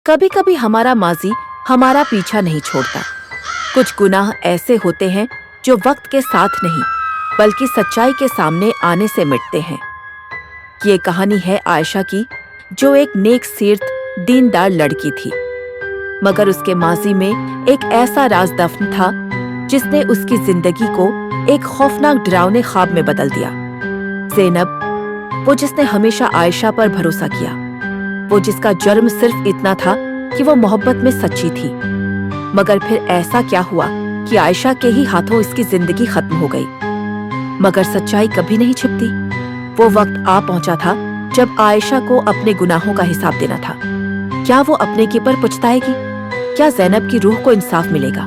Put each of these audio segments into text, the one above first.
कभी कभी हमारा माजी हमारा पीछा नहीं छोड़ता। कुछ गुनाह ऐसे होते हैं जो वक्त के साथ नहीं बल्कि सच्चाई के सामने आने से मिटते हैं। ये कहानी है आयशा की, जो एक नेक सीरत दीनदार लड़की थी, मगर उसके माजी में एक ऐसा राज दफन था जिसने उसकी जिंदगी को एक खौफनाक डरावने ख्वाब में बदल दिया। ज़ैनब, वो जिसने हमेशा आयशा पर भरोसा किया, वो जिसका जुर्म सिर्फ इतना था कि वो मोहब्बत में सच्ची थी। मगर फिर ऐसा क्या हुआ कि आयशा के ही हाथों इसकी जिंदगी खत्म हो गई। मगर सच्चाई कभी नहीं छिपती। वो वक्त आ पहुंचा था जब आयशा को अपने गुनाहों का हिसाब देना था। क्या वो अपने की पर पछताएगी? क्या ज़ैनब की रूह को इंसाफ मिलेगा?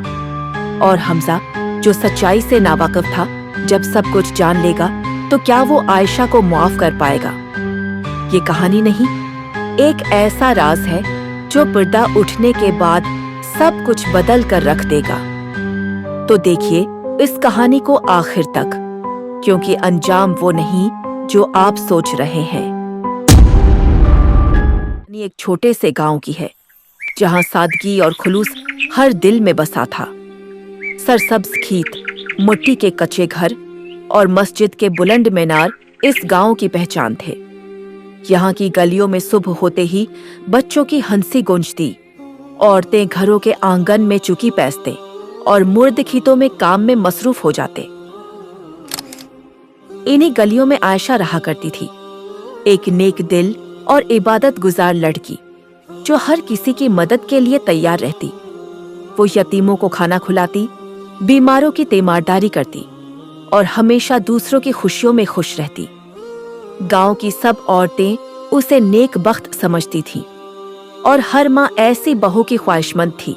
और हमजा, जो सच्चाई से नावाकिफ था, जब सब कुछ जान लेगा तो क्या वो आयशा को मुआफ कर पाएगा? ये कहानी नहीं, एक ऐसा राज है जो पर्दा उठने के बाद सब कुछ बदल कर रख देगा। तो देखिए इस कहानी को आखिर तक, क्योंकि अंजाम वो नहीं जो आप सोच रहे हैं। एक छोटे से गांव की है जहां सादगी और खुलूस हर दिल में बसा था। सरसब्ज खेत, मिट्टी के कच्चे घर और मस्जिद के बुलंद मीनार इस गांव की पहचान थे। यहाँ की गलियों में सुबह होते ही बच्चों की हंसी गूंजती, औरतें घरों के आंगन में चुकी पैसते और मुर्द खेतों में काम में मसरूफ हो जाते। इन्हीं गलियों में आयशा रहा करती थी, एक नेक दिल और इबादत गुजार लड़की जो हर किसी की मदद के लिए तैयार रहती। वो यतीमों को खाना खिलाती, बीमारों की तीमारदारी करती और हमेशा दूसरों की खुशियों में खुश रहती। गांव की सब औरतें उसे नेक बख्त समझती थीं और हर माँ ऐसी बहू की ख्वाहिशमंद थी।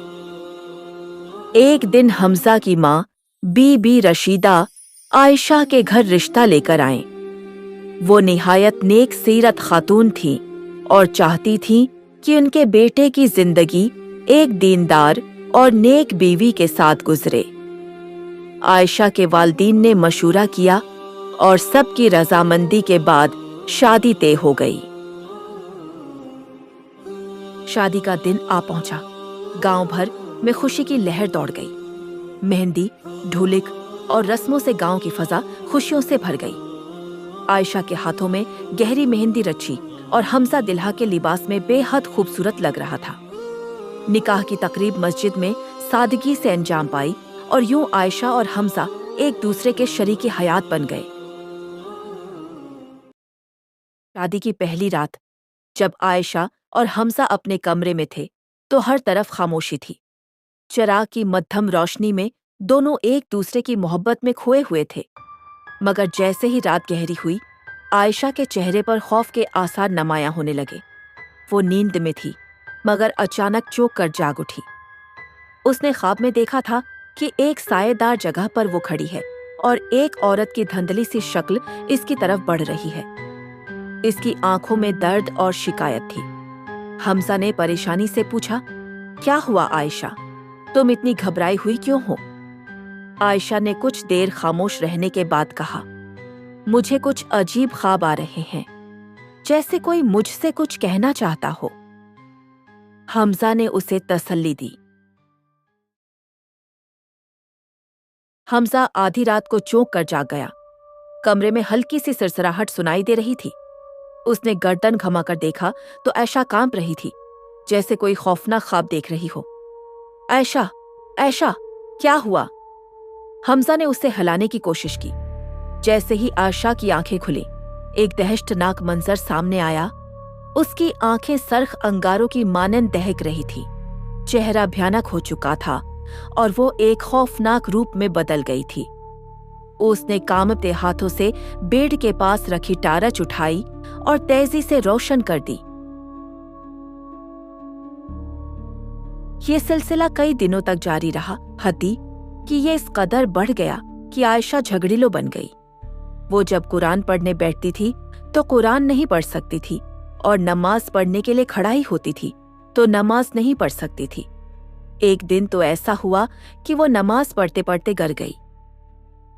एक दिन हमजा की माँ बीबी रशीदा आयशा के घर रिश्ता लेकर आए। वो निहायत नेक सीरत खातून थी और चाहती थी कि उनके बेटे की जिंदगी एक दीनदार और नेक बीवी के साथ गुजरे। आयशा के वालिदीन ने मशूरा किया और सबकी रजामंदी के बाद शादी तय हो गई। शादी का दिन आ पहुंचा। गांव भर में खुशी की लहर दौड़ गई। मेहंदी, ढोलक और रस्मों से गांव की फजा खुशियों से भर गई। आयशा के हाथों में गहरी मेहंदी रची और हमजा दिल्हा के लिबास में बेहद खूबसूरत लग रहा था। निकाह की तकरीब मस्जिद में सादगी से अंजाम पाई और यूं आयशा और हमजा एक दूसरे के शरीके हयात बन गए। शादी की पहली रात जब आयशा और हमजा अपने कमरे में थे तो हर तरफ खामोशी थी। चिराग की मध्यम रोशनी में दोनों एक दूसरे की मोहब्बत में खोए हुए थे। मगर जैसे ही रात गहरी हुई, आयशा के चेहरे पर खौफ के आसार नुमायां होने लगे। वो नींद में थी, मगर अचानक चौंक कर जाग उठी। उसने ख्वाब में देखा था कि एक सायेदार जगह पर वो खड़ी है और एक औरत की धुंधली सी शक्ल इसकी तरफ बढ़ रही है। इसकी आंखों में दर्द और शिकायत थी। हमजा ने परेशानी से पूछा, क्या हुआ आयशा, तुम इतनी घबराई हुई क्यों हो? आयशा ने कुछ देर खामोश रहने के बाद कहा, मुझे कुछ अजीब ख्वाब आ रहे हैं, जैसे कोई मुझसे कुछ कहना चाहता हो। हमजा ने उसे तसल्ली दी। हमजा आधी रात को चौंक कर जाग गया। कमरे में हल्की सी सरसराहट सुनाई दे रही थी। उसने गर्दन घुमाकर देखा तो आयशा कांप रही थी, जैसे कोई खौफनाक ख्वाब देख रही हो। आयशा, आयशा, क्या हुआ? हमजा ने उसे हिलाने की कोशिश की। जैसे ही आयशा की आंखें खुली, एक दहशतनाक मंजर सामने आया। उसकी आंखें सरख अंगारों की मानंद दहक रही थी। चेहरा भयानक हो चुका था और वो एक खौफनाक रूप में बदल गई थी। उसने कांपते हाथों से बेड के पास रखी टारच उठाई और तेजी से रोशन कर दी। ये सिलसिला कई दिनों तक जारी रहा, हती कि ये इस कदर बढ़ गया कि आयशा झगड़िलो बन गई। वो जब कुरान पढ़ने बैठती थी तो कुरान नहीं पढ़ सकती थी और नमाज पढ़ने के लिए खड़ा ही होती थी तो नमाज नहीं पढ़ सकती थी। एक दिन तो ऐसा हुआ कि वो नमाज पढ़ते पढ़ते गिर गई।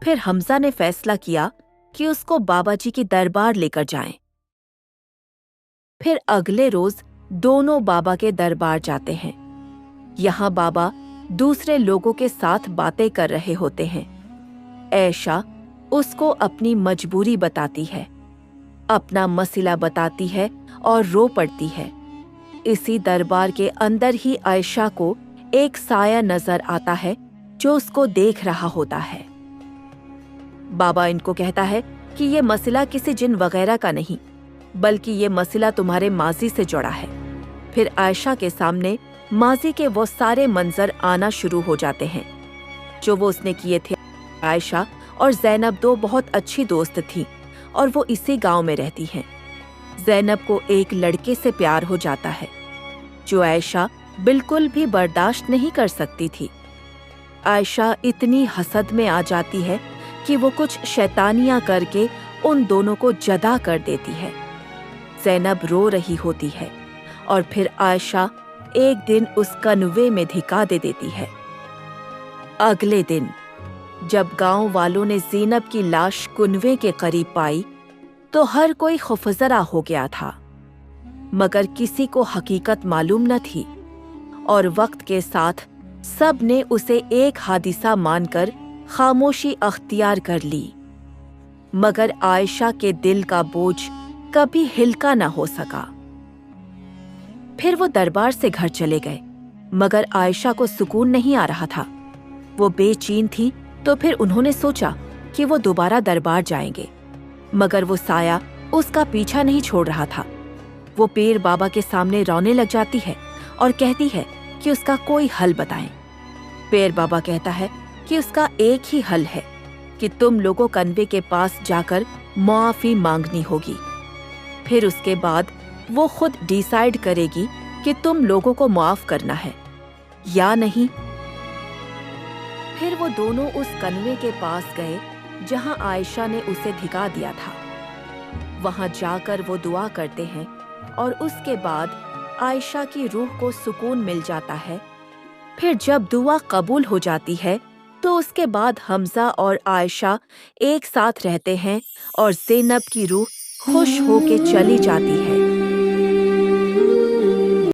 फिर हमजा ने फैसला किया कि उसको बाबा जी की दरबार लेकर जाएं। फिर अगले रोज दोनों बाबा के दरबार जाते हैं। यहाँ बाबा दूसरे लोगों के साथ बातें कर रहे होते हैं। आयशा उसको अपनी मजबूरी बताती है, अपना मसला बताती है और रो पड़ती है। इसी दरबार के अंदर ही आयशा को एक साया नजर आता है जो उसको देख रहा होता है। बाबा इनको कहता है कि ये मसला किसी जिन वगैरह का नहीं, बल्कि ये मसला तुम्हारे माजी से जुड़ा है। फिर आयशा के सामने माजी के वो सारे मंजर आना शुरू हो जाते हैं जो वो उसने किए थे। आयशा और ज़ैनब दो बहुत अच्छी दोस्त थीं और वो इसी गांव में रहती हैं। ज़ैनब को एक लड़के से प्यार हो जाता है जो आयशा बिल्कुल भी बर्दाश्त नहीं कर सकती थी। आयशा इतनी हसद में आ जाती है कि वो कुछ शैतानियां करके उन दोनों को जदा कर देती है। ज़ैनब रो रही होती है और फिर आयशा एक दिन उस कन्वे में धिका दे देती है। अगले दिन जब गांव वालों ने ज़ैनब की लाश कुनवे के करीब पाई तो हर कोई खौफजरा हो गया था, मगर किसी को हकीकत मालूम न थी और वक्त के साथ सब ने उसे एक हादिसा मानकर खामोशी अख्तियार कर ली। मगर आयशा के दिल का बोझ कभी हल्का न हो सका। फिर वो दरबार से घर चले गए, मगर आयशा को सुकून नहीं आ रहा था। वो बेचैन थी, तो फिर उन्होंने सोचा कि वो दोबारा दरबार जाएंगे, मगर वो साया उसका पीछा नहीं छोड़ रहा था। वो पीर बाबा के सामने रोने लग जाती है और कहती है कि उसका कोई हल बताएं। पीर बाबा कहता है कि उसका एक ही हल है कि तुम लोगों कन्वे के पास जाकर मुआफी मांगनी होगी। फिर उसके बाद वो खुद डिसाइड करेगी कि तुम लोगों को मुआफ करना है या नहीं। फिर वो दोनों उस कन्वे के पास गए जहां आयशा ने उसे धिका दिया था। वहां जाकर वो दुआ करते हैं और उसके बाद आयशा की रूह को सुकून मिल जाता है। फिर जब दुआ कबूल हो जाती है तो उसके बाद हमजा और आयशा एक साथ रहते हैं और ज़ैनब की रूह खुश होके चली जाती है।